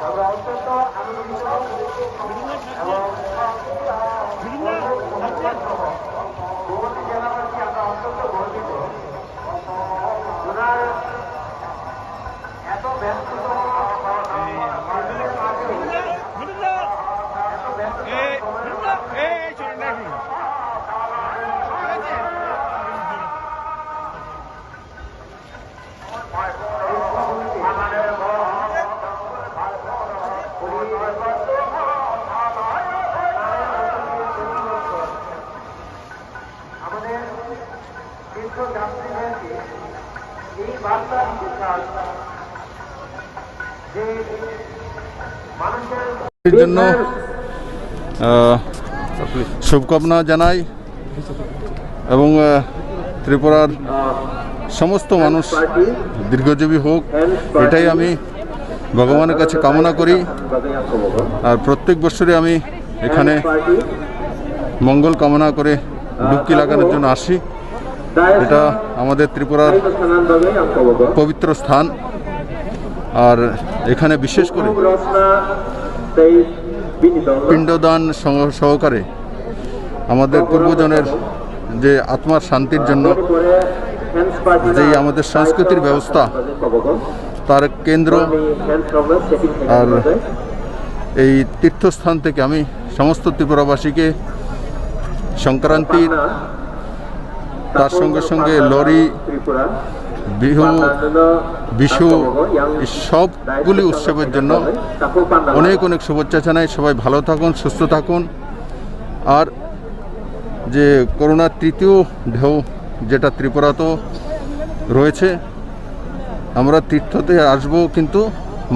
আমরা অত্যন্ত আনন্দিত এবং ভগবতী জেলাবাসী আমরা অত্যন্ত গর্বিত। ওনার এত ব্যস্ততম আমাদের তীর্থযাত্রীদেরকে এই বার্তা দিতে চাই যে মানুষের জন্য শুভকামনা জানাই এবং ত্রিপুরার সমস্ত মানুষ দীর্ঘজীবী হোক, এটাই আমি ভগবানের কাছে কামনা করি। আর প্রত্যেক বছরে আমি এখানে মঙ্গল কামনা করে ডুবকি লাগানোর জন্য আসি। এটা আমাদের ত্রিপুরার পবিত্র স্থান। আর এখানে বিশেষ করে পিণ্ডদান সহকারে আমাদের পূর্বজনের যে আত্মার শান্তির জন্য যেই আমাদের সংস্কৃতির ব্যবস্থা তার কেন্দ্র। আর এই তীর্থস্থান থেকে আমি সমস্ত ত্রিপুরাবাসীকে সংক্রান্তির, তার সঙ্গে সঙ্গে লরি, বিহু, বিশু, সবগুলি উৎসবের জন্য অনেক অনেক শুভেচ্ছা জানাই। সবাই ভালো থাকুন, সুস্থ থাকুন। আর যে করোনার তৃতীয় ঢেউ যেটা ত্রিপুরাতেও রয়েছে, আমরা তীর্থতে আসবো, কিন্তু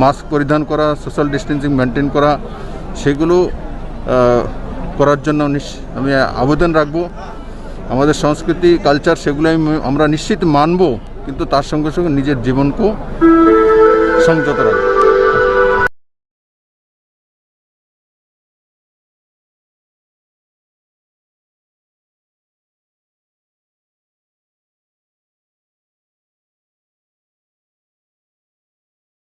মাস্ক পরিধান করা, সোশ্যাল ডিস্টেন্সিং মেনটেন করা, সেগুলো করার জন্য আমি আবেদন রাখবো। আমাদের সংস্কৃতি, কালচার, সেগুলো আমরা নিশ্চিত মানব, কিন্তু তার সঙ্গে সঙ্গে নিজের জীবনকেও সংযত রাখবো।